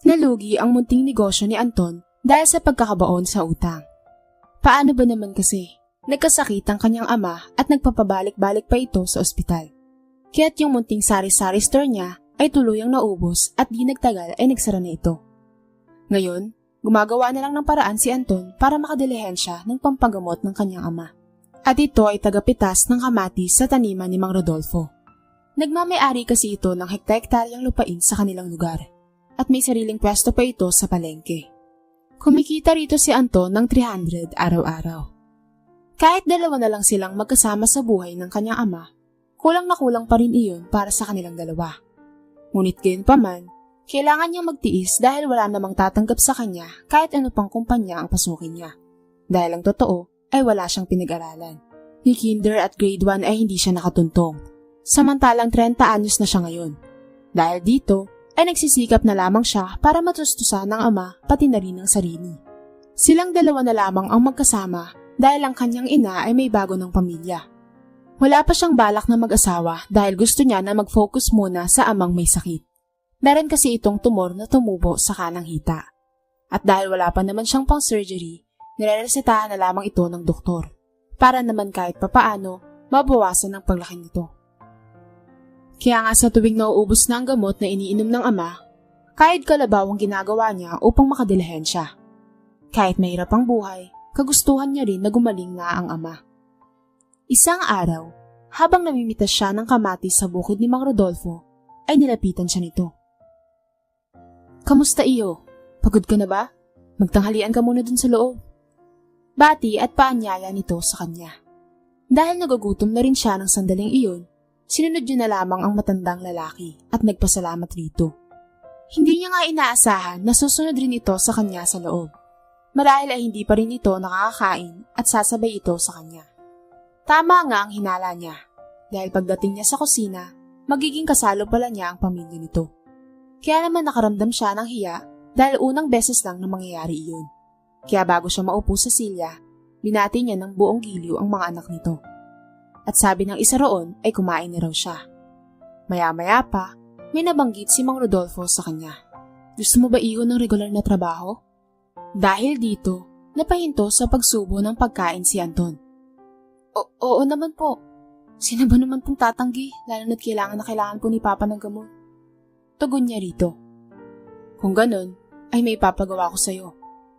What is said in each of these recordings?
Nalugi ang munting negosyo ni Anton dahil sa pagkakabaon sa utang. Paano ba naman kasi? Nagkasakit ang kanyang ama at nagpapabalik-balik pa ito sa ospital. Kaya't yung munting sari-sari store niya ay tuluyang naubos at di nagtagal ay nagsara na ito. Ngayon, gumagawa na lang ng paraan si Anton para makadilihensya ng pampagamot ng kanyang ama. At ito ay tagapitas ng kamatis sa taniman ni Mang Rodolfo. Nagmamayari kasi ito ng hekta-hektaryang lupain sa kanilang lugar at may sariling pwesto pa ito sa palengke. Kumikita rito si Anton ng 300 araw-araw. Kahit dalawa na lang silang magkasama sa buhay ng kanyang ama, kulang na kulang pa rin iyon para sa kanilang dalawa. Ngunit gayon pa man, kailangan niyang magtiis dahil wala namang tatanggap sa kanya kahit ano pang kumpanya ang pasukin niya. Dahil ang totoo ay wala siyang pinag-aralan. Ni kinder at grade 1 ay hindi siya nakatuntong. Samantalang 30 anyos na siya ngayon. Dahil dito ay nagsisikap na lamang siya para matustusan ng ama pati na rin ng sarili. Silang dalawa na lamang ang magkasama dahil ang kanyang ina ay may bago ng pamilya. Wala pa siyang balak na mag-asawa dahil gusto niya na mag-focus muna sa amang may sakit. Meron kasi itong tumor na tumubo sa kanang hita. At dahil wala pa naman siyang pang-surgery, nireresetahan na lamang ito ng doktor para naman kahit papaano mabawasan ang paglaki nito. Kaya nga sa tuwing nauubos na ang gamot na iniinom ng ama, kahit kalabaw ang ginagawa niya upang makadilihensya. Kahit mahirap ang buhay, kagustuhan niya rin na gumaling nga ang ama. Isang araw, habang namimitas siya ng kamatis sa bukid ni Mang Rodolfo, ay nilapitan siya nito. "Kamusta iyo? Pagod ka na ba? Magtanghalian ka muna dun sa loob." Bati at paanyaya nito sa kanya. Dahil nagugutom na rin siya ng sandaling iyon, sinunod niya na lamang ang matandang lalaki at nagpasalamat rito. Hindi niya nga inaasahan na susunod rin ito sa kanya sa loob. Marahil ay hindi pa rin ito nakakakain at sasabay ito sa kanya. Tama nga ang hinala niya, dahil pagdating niya sa kusina, magiging kasalo pala niya ang pamilya nito. Kaya naman nakaramdam siya ng hiya dahil unang beses lang na mangyayari iyon. Kaya bago siya maupo sa silya, binati niya ng buong giliw ang mga anak nito. At sabi ng isa roon ay kumain na raw siya. Maya-maya pa, may nabanggit si Mang Rodolfo sa kanya. "Gusto mo ba iho ng regular na trabaho?" Dahil dito, napahinto sa pagsubo ng pagkain si Anton. Oo naman po. Sino ba naman pong tatanggi, lalo na't kailangan po ni Papa ng gamot?" Tugon niya rito. "Kung ganun, ay may papagawa ko sa'yo.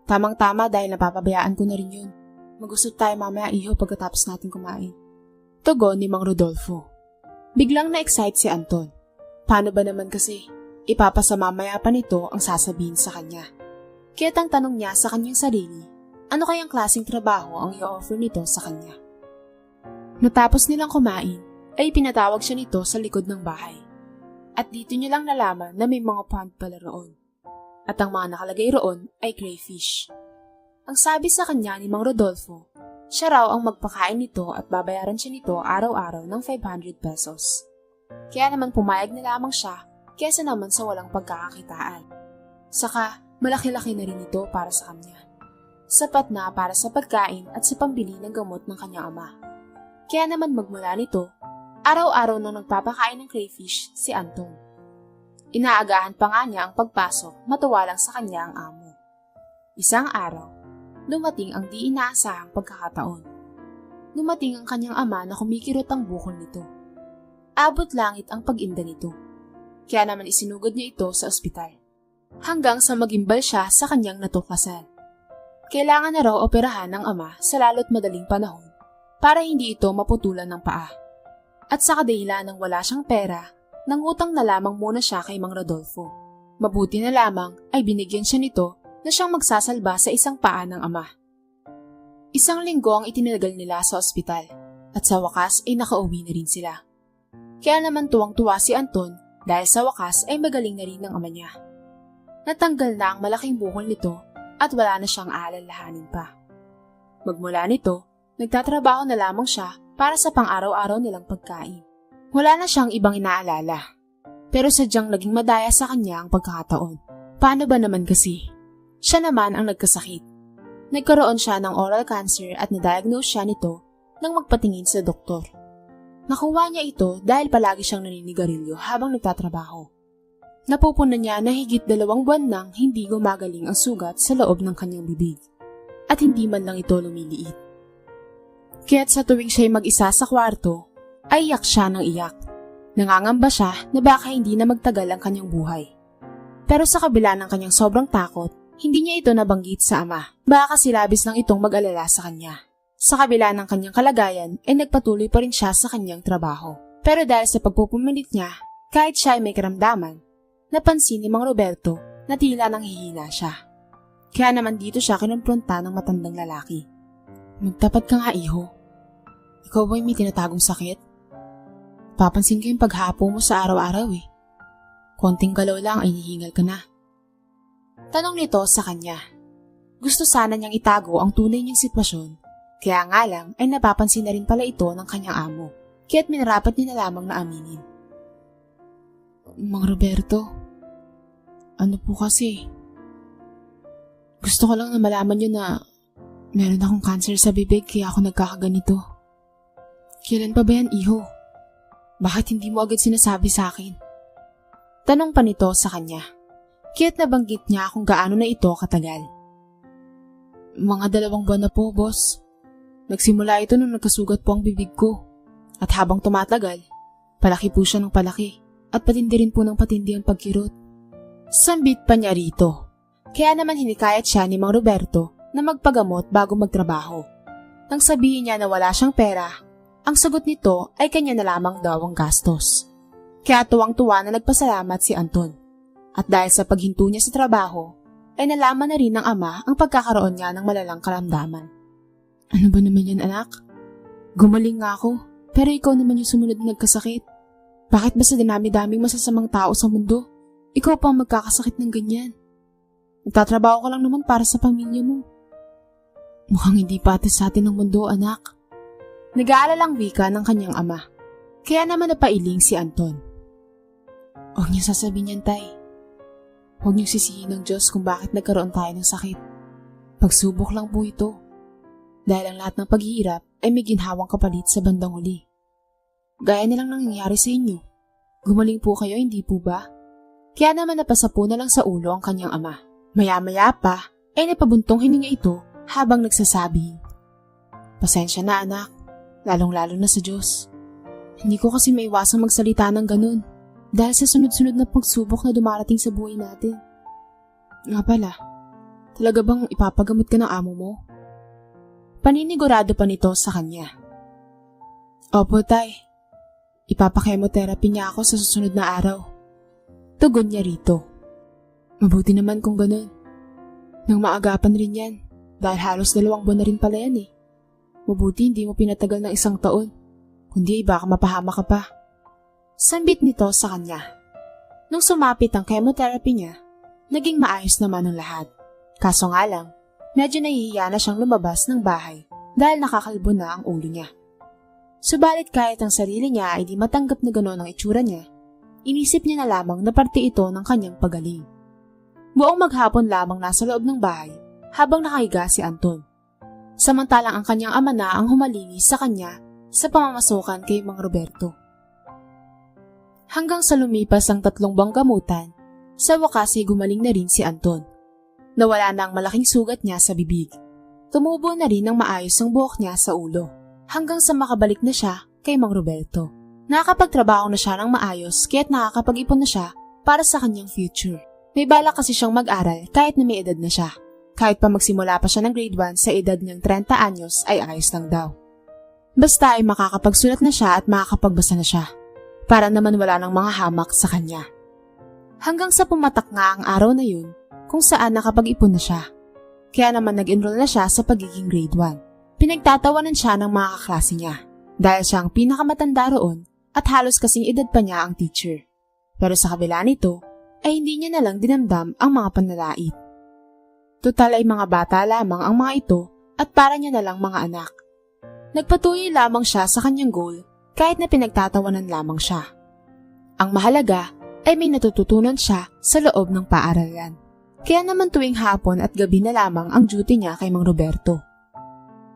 Tamang-tama dahil napapabayaan ko na rin yun. Mag-usap tayo mamaya iho pagkatapos natin kumain." Tugon ni Mang Rodolfo. Biglang na-excite si Anton. Paano ba naman kasi? Ipapasa-mamaya pa nito ang sasabihin sa kanya. Kaya't ang tanong niya sa kanyang sarili, ano kayang klaseng trabaho ang i-offer nito sa kanya? Natapos nilang kumain, ay pinatawag siya nito sa likod ng bahay. At dito niya lang nalaman na may mga pond pala roon. At ang mga nakalagay roon ay crayfish. Ang sabi sa kanya ni Mang Rodolfo, siya raw ang magpakain nito at babayaran siya nito araw-araw ng 500 pesos. Kaya naman pumayag na lamang siya kesa naman sa walang pagkakakitaan. Saka, malaki-laki na rin ito para sa kanya. Sapat na para sa pagkain at sa pambili ng gamot ng kanyang ama. Kaya naman magmula nito, araw-araw na nagpapakain ng crayfish si Anton. Inaagahan pa nga niya ang pagpasok, matuwa lang sa kanya ang amo. Isang araw, dumating ang di inaasahang pagkakataon. Dumating ang kanyang ama na kumikirot ang bukol nito. Abot langit ang pag-inda nito. Kaya naman isinugod niya ito sa ospital. Hanggang sa magimbal siya sa kanyang natuklasan. Kailangan na raw operahan ng ama sa lalo't madaling panahon para hindi ito maputulan ng paa. At sa kadahilan ng wala siyang pera, nangutang na lamang muna siya kay Mang Rodolfo. Mabuti na lamang ay binigyan siya nito na siyang magsasalba sa isang paa ng ama. Isang linggo ang itinagal nila sa ospital at sa wakas ay nakauwi na rin sila. Kaya naman tuwang-tuwa si Anton dahil sa wakas ay magaling na rin ang ama niya. Natanggal na ang malaking bukol nito at wala na siyang aalalahanin pa. Magmula nito, nagtatrabaho na lamang siya para sa pang-araw-araw nilang pagkain. Wala na siyang ibang inaalala. Pero sadyang naging madaya sa kanya ang pagkakataon. Paano ba naman kasi? Siya naman ang nagkasakit. Nagkaroon siya ng oral cancer at na-diagnose siya nito nang magpatingin sa doktor. Nakuha niya ito dahil palagi siyang naninigarilyo habang nagtatrabaho. Napupunan niya na higit 2 buwan nang hindi gumagaling ang sugat sa loob ng kanyang bibig at hindi man lang ito lumiliit. Kaya't sa tuwing siya'y mag-isa sa kwarto, ay iyak siya ng iyak. Nangangamba siya na baka hindi na magtagal ang kanyang buhay. Pero sa kabila ng kanyang sobrang takot, hindi niya ito nabanggit sa ama. Baka kasi labis lang itong mag-alala sa kanya. Sa kabila ng kanyang kalagayan, ay nagpatuloy pa rin siya sa kanyang trabaho. Pero dahil sa pagpupumilit niya, kahit siya ay may karamdaman, napansin ni Mang Roberto na tila nang hihina siya. Kaya naman dito siya kinumpronta ng matandang lalaki. Magtapat ka nga, iho. Ikaw ba'y may tinatagong sakit? Papansin ko yung paghapo mo sa araw-araw eh. Konting galaw lang ay hihingal ka na. Tanong nito sa kanya. Gusto sana niyang itago ang tunay niyang sitwasyon, kaya nga lang ay napapansin na rin pala ito ng kanyang amo, kaya't minarapat niya na lamang na aminin. Mang Roberto, ano po kasi? Gusto ko lang na malaman niyo na meron akong cancer sa bibig kaya ako nagkakaganito. Kailan pa ba yan, iho? Bakit hindi mo agad sinasabi sa akin? Tanong pa nito sa kanya. Kaya't nabanggit niya kung gaano na ito katagal. Mga 2 buwan na po, boss. Nagsimula ito nung nagkasugat po ang bibig ko. At habang tumatagal, palaki po siya ng palaki at patindi rin po ng patindi ang pagkirot. Sambit pa niya rito. Kaya naman hinikayat siya ni Mang Roberto na magpagamot bago magtrabaho. Nang sabihin niya na wala siyang pera, ang sagot nito ay kanya na lamang daw ang gastos. Kaya tuwang-tuwa na nagpasalamat si Anton. At dahil sa paghinto niya sa trabaho, ay nalaman na rin ng ama ang pagkakaroon niya ng malalang karamdaman. Ano ba naman yan, anak? Gumaling nga ako, pero ikaw naman yung sumunod na nagkasakit. Bakit ba sa dinami-daming masasamang tao sa mundo, ikaw pa ang magkakasakit ng ganyan? Nagtatrabaho ka lang naman para sa pamilya mo. Mukhang hindi patis sa atin ng mundo, anak. Nag-aalalang wika ng kanyang ama. Kaya naman napailing si Anton. Huwag niyo sasabihin yan, tay. Huwag niyo sisihin ng Diyos kung bakit nagkaroon tayo ng sakit. Pagsubok lang po ito. Dahil ang lahat ng paghihirap ay may ginhawang kapalit sa bandang huli. Gaya nilang nangyayari sa inyo. Gumaling po kayo, hindi po ba? Kaya naman napasapo na lang sa ulo ang kanyang ama. Maya-maya pa ay napabuntong hininga ito habang nagsasabi, pasensya na anak, lalong-lalo na sa Diyos. Hindi ko kasi maiwasang magsalita ng ganun dahil sa sunod-sunod na pagsubok na dumarating sa buhay natin. Nga pala, talaga bang ipapagamot ka ng amo mo? Paninigurado pa nito sa kanya. Opo, tay. Ipapakemotherapy niya ako sa susunod na araw. Tugon niya rito. Mabuti naman kung ganun. Nang maagapan rin yan, dahil halos 2 buwan na rin pala yan eh. Mabuti hindi mo pinatagal ng 1 taon, kundi baka mapahama ka pa. Sambit nito sa kanya. Nung sumapit ang chemotherapy niya, naging maayos naman ang lahat. Kaso nga lang, medyo nahihiya na siyang lumabas ng bahay dahil nakakalbo na ang ulo niya. Subalit kahit ang sarili niya ay di matanggap na gano'n ang itsura niya, inisip niya na lamang na parte ito ng kanyang pagaling. Buong maghapon lamang nasa loob ng bahay habang nakahiga si Anton. Samantalang ang kanyang ama na ang humalinis sa kanya sa pamamasukan kay Mang Roberto. Hanggang sa lumipas ang 3 buwang gamutan, sa wakas ay gumaling na rin si Anton. Nawala na ang malaking sugat niya sa bibig. Tumubo na rin ng maayos ang buhok niya sa ulo, hanggang sa makabalik na siya kay Mang Roberto. Nakakapagtrabaho na siya ng maayos kaya't nakakapag-ipon na siya para sa kanyang future. May balak kasi siyang mag-aral kahit na may edad na siya. Kahit pa magsimula pa siya ng grade 1 sa edad niyang 30 anyos ay ayos lang daw. Basta ay makakapagsulat na siya at makakapagbasa na siya. Para naman wala ng mga hamak sa kanya. Hanggang sa pumatak nga ang araw na yun kung saan nakapag-ipon na siya. Kaya naman nag-enroll na siya sa pagiging grade 1. Pinagtatawanan siya ng mga kaklase niya dahil siya ang pinakamatanda roon at halos kasing edad pa niya ang teacher. Pero sa kabila nito, ay hindi niya na lang dinamdam ang mga panlalait. Tutal ay mga bata lamang ang mga ito at para niya na lang mga anak. Nagpatuloy lamang siya sa kanyang goal kahit na pinagtatawanan lamang siya. Ang mahalaga ay may natututunan siya sa loob ng paaralan. Kaya naman tuwing hapon at gabi na lamang ang duty niya kay Mang Roberto.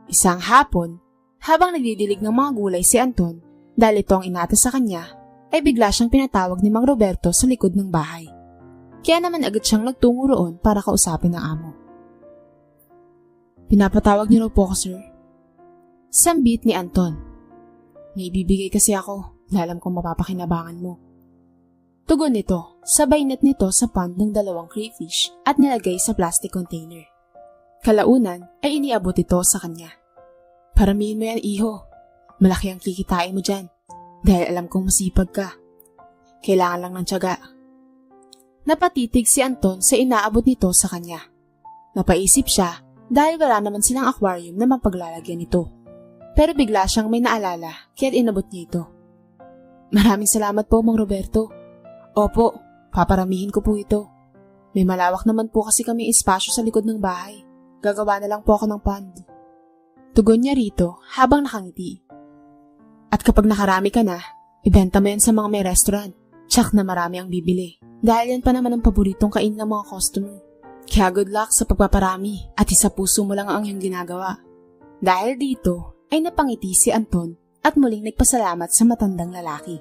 Isang hapon, habang nagdidilig ng mga gulay si Anton dahil ito ang inata sa kanya, ay bigla siyang pinatawag ni Mang Roberto sa likod ng bahay. Kaya naman agad siyang nagtungo roon para kausapin ng amo. Pinapatawag niyo raw po ako, sir. Sambit ni Anton. May ibibigay kasi ako, alam kong mapapakinabangan mo. Tugon nito, sabay net nito sa pond ng 2 crayfish at nilagay sa plastic container. Kalaunan ay iniabot ito sa kanya. Paramihin mo yan, iho. Malaki ang kikitain mo dyan dahil alam kong masipag ka. Kailangan lang ng tiyaga. Napatitig si Anton sa inaabot nito sa kanya. Napaisip siya dahil wala naman silang aquarium na mapaglalagyan nito. Pero bigla siyang may naalala kaya't inabot niya ito. Maraming salamat po, Mang Roberto. Opo, paparamihin ko po ito. May malawak naman po kasi kami espasyo sa likod ng bahay. Gagawa na lang po ako ng pond. Tugon niya rito habang nakangiti. At kapag nakarami ka na, ibenta mo yan sa mga may restaurant. Tsak na marami ang bibili. Dahil yan pa naman ang paboritong kain ng mga customer. Kaya good luck sa pagpaparami at isa puso mo lang ang iyong ginagawa. Dahil dito ay napangiti si Anton at muling nagpasalamat sa matandang lalaki.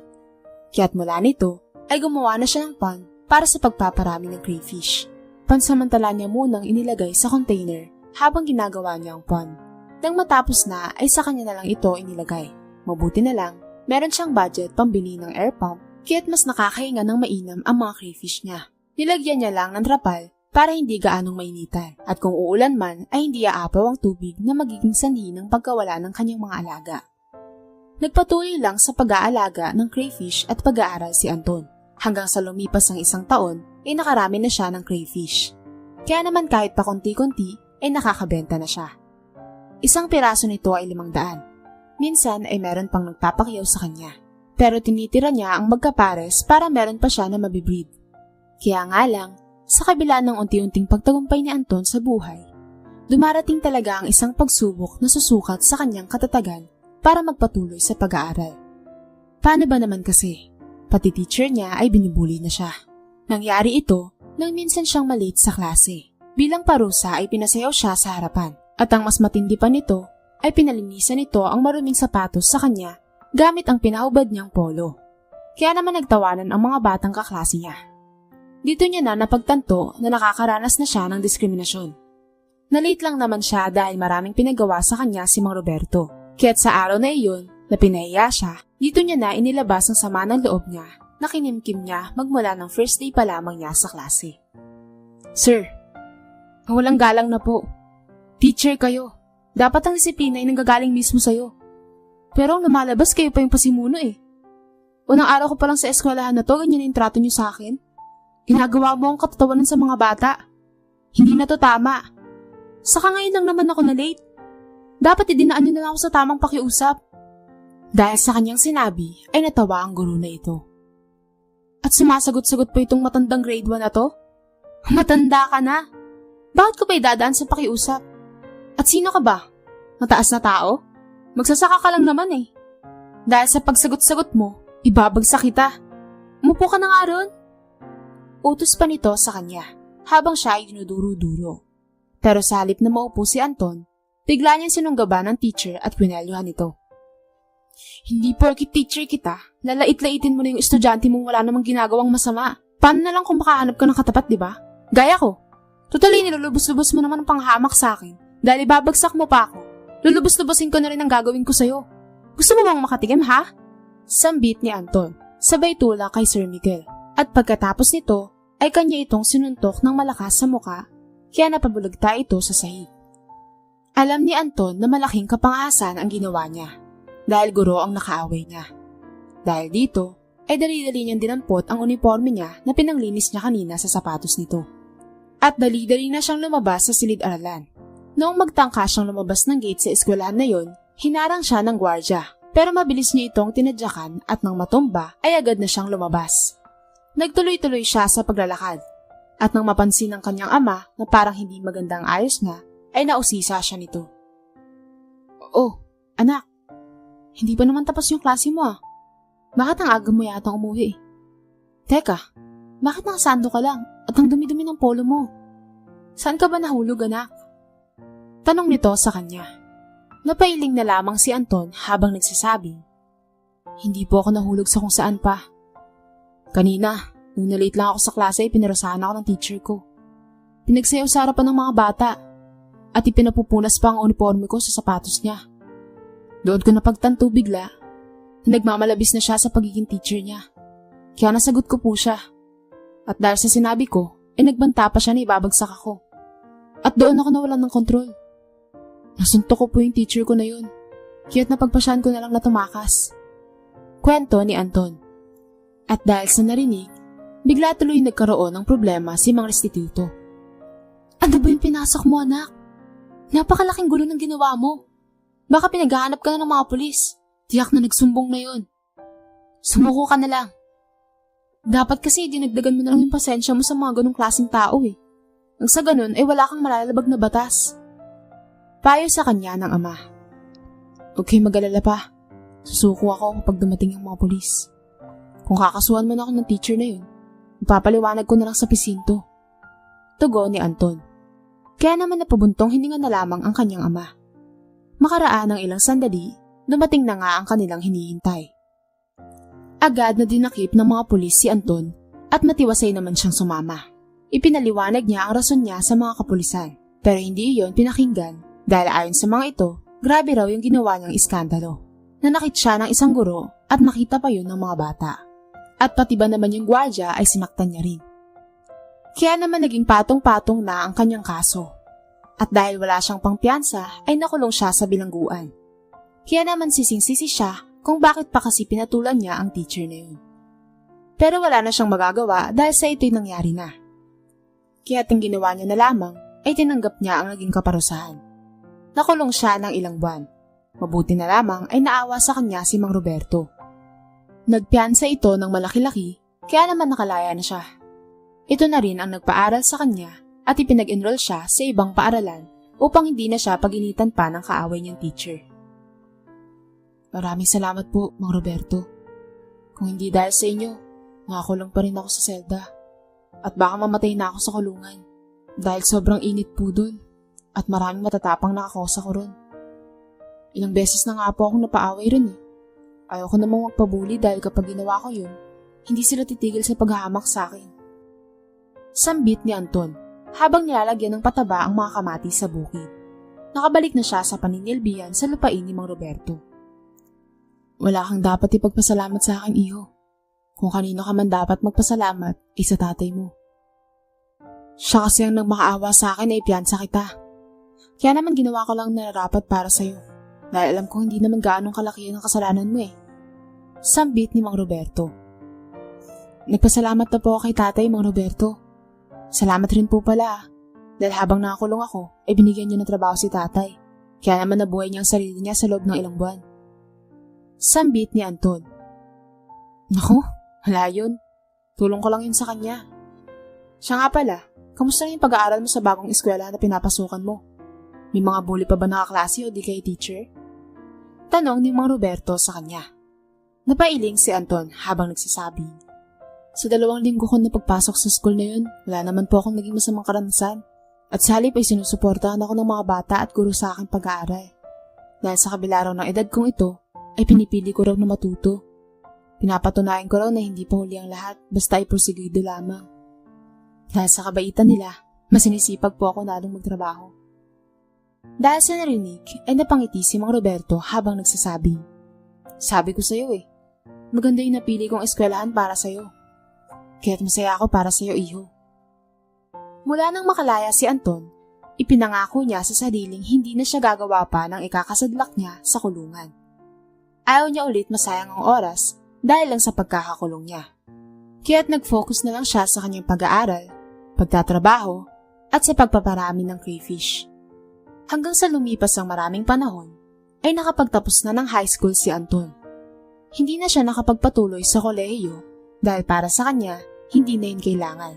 Kaya't mula nito ay gumawa na siya ng pond para sa pagpaparami ng crayfish. Pansamantala niya munang inilagay sa container habang ginagawa niya ang pond. Nang matapos na ay sa kanya na lang ito inilagay. Mabuti na lang, meron siyang budget pambili ng air pump kaya't mas nakakahinga ng mainam ang mga crayfish niya. Nilagyan niya lang ng trapal para hindi gaanong mainitan at kung uulan man ay hindi aapaw ang tubig na magiging sanhi ng pagkawala ng kanyang mga alaga. Nagpatuloy lang sa pag-aalaga ng crayfish at pag-aaral si Anton hanggang sa lumipas ang 1 taon ay nakarami na siya ng crayfish. Kaya naman kahit pa konti-konti ay nakakabenta na siya. 1 piraso nito ay 500. Minsan ay meron pang nagpapakyaw sa kanya. Pero tinitira niya ang magkapares para meron pa siya na mabibreed. Kaya nga lang, sa kabila ng unti-unting pagtagumpay ni Anton sa buhay, dumarating talaga ang isang pagsubok na susukat sa kanyang katatagan para magpatuloy sa pag-aaral. Paano ba naman kasi? Pati teacher niya ay binubuli na siya. Nangyari ito nang minsan siyang malate sa klase. Bilang parusa ay pinasayaw siya sa harapan. At ang mas matindi pa nito ay pinalinisan nito ang maruming sapatos sa kanya gamit ang pinahubad niyang polo. Kaya naman nagtawanan ang mga batang kaklase niya. Dito niya na napagtanto na nakakaranas na siya ng diskriminasyon. Nalate lang naman siya dahil maraming pinagawa sa kanya si Mang Roberto. Kaya't sa araw na iyon na pinahiya siya, dito niya na inilabas ang sama ng loob niya na kinimkim niya magmula ng first day pa lamang niya sa klase. Sir, walang galang na po. Teacher kayo. Dapat ang disiplina ay nanggagaling mismo sa'yo. Pero ang lumalabas kayo pa yung pasimuno eh. Unang araw ko pa lang sa eskwelahan na to, ganyan yung trato niyo sa akin. Ginagawa mo ang katatawanan sa mga bata. Hindi na to tama. Saka ngayon lang naman ako na late. Dapat idinaan niyo na lang ako sa tamang pakiusap. Dahil sa kanyang sinabi ay natawa ang guro na ito. At sumasagot-sagot pa itong matandang grade 1 na to? Matanda ka na. Bakit ko pa idadaan sa pakiusap? At sino ka ba? Mataas na tao? Magsasaka ka lang naman eh. Dahil sa pagsagot-sagot mo, ibabagsak kita. Umupo ka na nga ron. Utos pa nito sa kanya habang siya ay dinuduro-duro. Pero sa halip na maupo si Anton, bigla niyang sinunggaban ng teacher at pinelyuhan ito. Hindi porkit teacher kita, lalait-laitin mo na yung estudyante mong wala namang ginagawang masama. Paano na lang kung makahanap ka ng katapat, di ba? Gaya ko. Totally nilulubos-lubos mo naman ang panghamak sa akin. Dahil ibabagsak mo pa ako, lulubos-lubosin ko na rin ang gagawin ko sa'yo. Gusto mo bang makatikim, ha? Sambit ni Anton, sabay tula kay Sir Miguel. At pagkatapos nito, ay kanya itong sinuntok ng malakas sa muka, kaya napabulagta ito sa sahig. Alam ni Anton na malaking kapangasan ang ginawa niya, dahil guro ang nakaaway niya. Dahil dito, ay dali-dali niyang dinampot ang uniforme niya na pinanglinis niya kanina sa sapatos nito. At dali-dali na siyang lumabas sa silid-aralan. Noong magtangka siyang lumabas ng gate sa eskwelahan na yon, hinarang siya ng gwardya. Pero mabilis niya itong tinadyakan at nang matumba ay agad na siyang lumabas. Nagtuloy-tuloy siya sa paglalakad. At nang mapansin ng kanyang ama na parang hindi magandang ayos niya, ay nausisa siya nito. Oh, anak, hindi pa naman tapos yung klase mo ah. Bakit ang aga mo yata umuwi? Teka, bakit nakasando ka lang at ang dumi-dumi ng polo mo? Saan ka ba nahulog anak? Tanong nito sa kanya. Napailing na lamang si Anton habang nagsasabing, hindi po ako nahulog sa kung saan pa. Kanina, Nung nalate lang ako sa klase, pinarusahan ako ng teacher ko. Pinagsayaw sa harapan ng mga bata at ipinapupunas pa ang uniforme ko sa sapatos niya. Doon ko napagtanto bigla na nagmamalabis na siya sa pagiging teacher niya. Kaya nasagot ko po siya. At dahil sa sinabi ko, nagbanta pa siya na ibabagsak ako. At doon ako nawalan ng kontrol. Nasuntok ko po yung teacher ko na yun. Kaya't napagpasyahan ko na lang na tumakas. Kwento ni Anton. At dahil sa narinig, bigla tuloy nagkaroon ng problema si Mang Restituto. Ano ba yung pinasok mo, anak? Napakalaking gulo ng ginawa mo. Baka pinaghahanap ka na ng mga pulis. Tiyak na nagsumbong na yun. Sumuko ka na lang. Dapat kasi dinagdagan mo na lang yung pasensya mo sa mga ganong klaseng tao eh. Nang sa ganun ay wala kang malalabag na batas. Payo sa kanya ng ama. Huwag kayong mag-alala pa. Susuko ako kapag dumating ang mga pulis. Kung kakasuhan man ako ng teacher na yun, ipapaliwanag ko na lang sa presinto. Tugon ni Anton. Kaya naman napabuntong hininga na lamang ang kanyang ama. Makaraan ng ilang sandali, dumating na nga ang kanilang hinihintay. Agad na dinakip ng mga pulis si Anton at matiwasay naman siyang sumama. Ipinaliwanag niya ang rason niya sa mga kapulisan, pero hindi iyon pinakinggan dahil ayon sa mga ito, grabe raw yung ginawa niyang iskandalo. Nanakit siya ng isang guro at nakita pa yun ng mga bata. At pati ba naman yung gwardya ay sinaktan niya rin. Kaya naman naging patong-patong na ang kanyang kaso. At dahil wala siyang pangpiyansa ay nakulong siya sa bilangguan. Kaya naman sising-sisi siya kung bakit pa kasi pinatulan niya ang teacher na yun. Pero wala na siyang magagawa dahil sa ito'y nangyari na. Kaya ang ginawa niya na lamang ay tinanggap niya ang naging kaparusahan. Nakulong siya ng ilang buwan. Mabuti na lamang ay naawa sa kanya si Mang Roberto. Nagpiyansa ito ng malaki-laki kaya naman nakalaya na siya. Ito na rin ang nagpaaral sa kanya at ipinag-enroll siya sa ibang paaralan upang hindi na siya paginitan pa ng kaaway niyang teacher. Maraming salamat po, Mang Roberto. Kung hindi dahil sa inyo, nakakulong pa rin ako sa selda. At baka mamatay na ako sa kulungan. Dahil sobrang init po dun. At maraming matatapang nakakosa ko ron. Ilang beses na nga po akong napaaway rin eh. Ayoko namang magpabuli dahil kapag ginawa ko yun, hindi sila titigil sa paghahamak sa akin. Sambit ni Anton habang nilalagyan ng pataba ang mga kamatis sa bukid. Nakabalik na siya sa paninilbihan sa lupain ni Mang Roberto. Wala kang dapat ipagpasalamat sa akin, iho. Kung kanino ka man dapat magpasalamat, ay sa tatay mo. Siya kasi ang nagmakaawa sa akin ay piyansa kita. Kaya naman ginawa ko lang nararapat para sa'yo. Dahil alam ko hindi naman gaanong kalakihan ang kasalanan mo eh. Sambit ni Mang Roberto. Nagpasalamat na po ako kay tatay, Mang Roberto. Salamat rin po pala. Dahil habang nakakulong ako, ay binigyan niyo ng trabaho si tatay. Kaya naman nabuhay niya ang sarili niya sa loob ng ilang buwan. Sambit ni Anton. Naku, wala yun. Tulong ko lang yun sa kanya. Siya nga pala, kamusta na yung pag-aaral mo sa bagong eskwela na pinapasukan mo? May mga bully pa ba nakaklase o di kay teacher? Tanong ni Mang Roberto sa kanya. Napailing si Anton habang nagsasabi. Sa 2 linggo ko na pagpasok sa school na yun, wala naman po akong naging masamang karanasan. At sa halip ay sinusuportahan ako ng mga bata at guro sa aking pag-aaral. Dahil sa kabila raw ng edad kong ito, ay pinipili ko raw na matuto. Pinapatunayan ko raw na hindi pa huli ang lahat, basta ay porsigido lamang. Dahil sa kabaitan nila, masinisipag po ako lalong magtrabaho. Dahil sa narinig, ay napangiti si Mang Roberto habang nagsasabi. Sabi ko sa'yo eh, maganda yung napili kong eskwelahan para sa'yo. Kaya't masaya ako para sa'yo, iho. Mula nang makalaya si Anton, ipinangako niya sa sariling hindi na siya gagawa pa ng ikakasadlak niya sa kulungan. Ayaw niya ulit masayang ang oras dahil lang sa pagkakakulong niya. Kaya't nag-focus na lang siya sa kanyang pag-aaral, pagtatrabaho, at sa pagpaparami ng crayfish. Hanggang sa lumipas ang maraming panahon, ay nakapagtapos na ng high school si Anton. Hindi na siya nakapagpatuloy sa kolehiyo dahil para sa kanya, hindi na yun kailangan.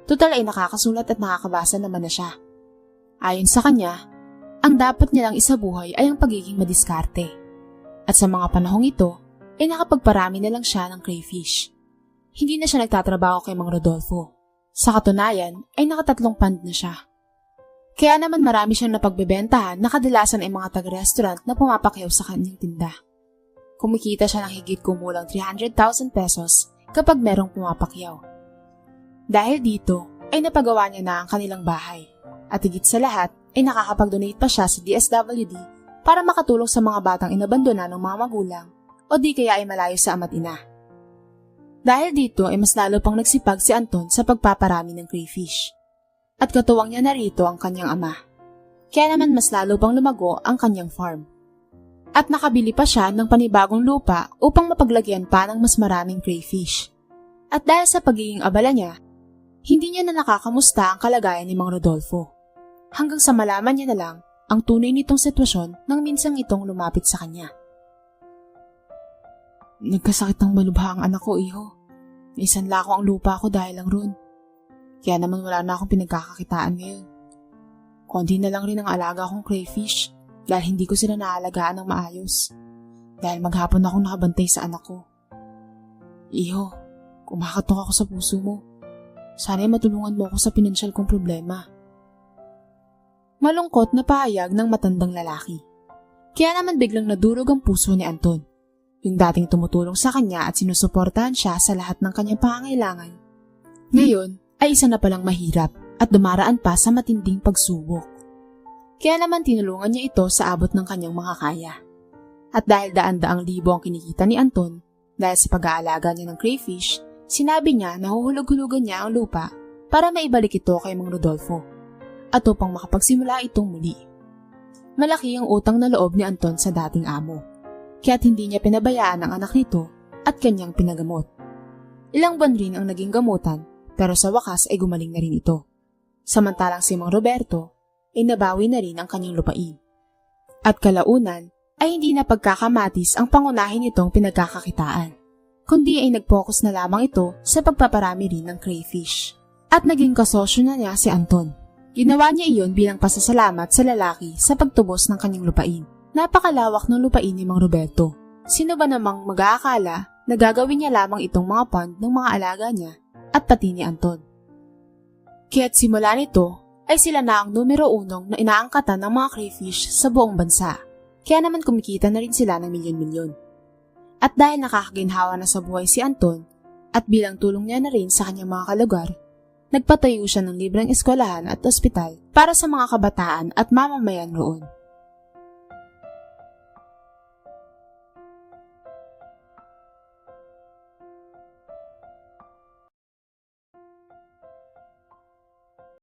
Total ay nakakasulat at nakakabasa naman na siya. Ayon sa kanya, ang dapat niya lang isabuhay ay ang pagiging madiskarte. At sa mga panahong ito, ay nakapagparami na lang siya ng crayfish. Hindi na siya nagtatrabaho kay Mang Rodolfo. Sa katunayan, ay nakatatlong pand na siya. Kaya naman marami siyang napagbebentahan na kadalasan ay mga taga-restaurant na pumapakyaw sa kanyang tinda. Kumikita siya ng higit kumulang 300,000 pesos kapag merong pumapakyaw. Dahil dito ay napagawa niya na ang kanilang bahay. At higit sa lahat ay nakakapag-donate pa siya sa DSWD para makatulong sa mga batang inabandona ng mga magulang o di kaya ay malayo sa ama't ina. Dahil dito ay mas lalo pang nagsipag si Anton sa pagpaparami ng crayfish. At katuwang niya narito ang kanyang ama. Kaya naman mas lalo pang lumago ang kanyang farm. At nakabili pa siya ng panibagong lupa upang mapaglagyan pa ng mas maraming crayfish. At dahil sa pagiging abala niya, hindi niya na nakakamusta ang kalagayan ni Mang Rodolfo. Hanggang sa malaman niya na lang ang tunay nitong sitwasyon nang minsang itong lumapit sa kanya. Nagkasakit ng malubha ang anak ko, iho. Naisanla ko ang lupa ko dahil lang ron. Kaya naman wala na akong pinagkakakitaan ngayon. Konti na lang rin ang alaga kong crayfish dahil hindi ko sila naalagaan ng maayos. Dahil maghapon akong nakabantay sa anak ko. Iho, kumakatok ako sa puso mo. Sana'y matulungan mo ako sa pinansyal kong problema. Malungkot na pahayag ng matandang lalaki. Kaya naman biglang nadurog ang puso ni Anton. Yung dating tumutulong sa kanya at sinusuportahan siya sa lahat ng kanyang pangangailangan. Ngayon ay isa na palang mahirap at dumaraan pa sa matinding pagsubok. Kaya naman tinulungan niya ito sa abot ng kanyang makakaya. At dahil daan-daang libo ang kinikita ni Anton, dahil sa pag-aalaga niya ng crayfish, sinabi niya na huhulog-hulugan niya ang lupa para maibalik ito kay Mang Rodolfo at upang makapagsimula itong muli. Malaki ang utang na loob ni Anton sa dating amo, kaya't hindi niya pinabayaan ang anak nito at kanyang pinagamot. Ilang buwan rin ang naging gamutan pero sa wakas ay gumaling na rin ito. Samantalang si Mang Roberto ay nabawi na rin ang kanyang lupain. At kalaunan ay hindi na pagkakamatis ang pangunahin nitong pinagkakakitaan, kundi ay nag-focus na lamang ito sa pagpaparami rin ng crayfish. At naging kasosyo na niya si Anton. Ginawa niya iyon bilang pasasalamat sa lalaki sa pagtubos ng kanyang lupain. Napakalawak ng lupain ni Mang Roberto. Sino ba namang mag-aakala na gagawin niya lamang itong mga pond ng mga alaga niya at pati ni Anton. Kaya't simula nito ay sila na ang numero 1 na inaangkatan ng mga crayfish sa buong bansa. Kaya naman kumikita na rin sila ng milyon-milyon. At dahil nakakaginhawa na sa buhay si Anton at bilang tulong niya na rin sa kanyang mga kalugar, nagpatayo siya ng libreng eskwelahan at ospital para sa mga kabataan at mamamayan roon.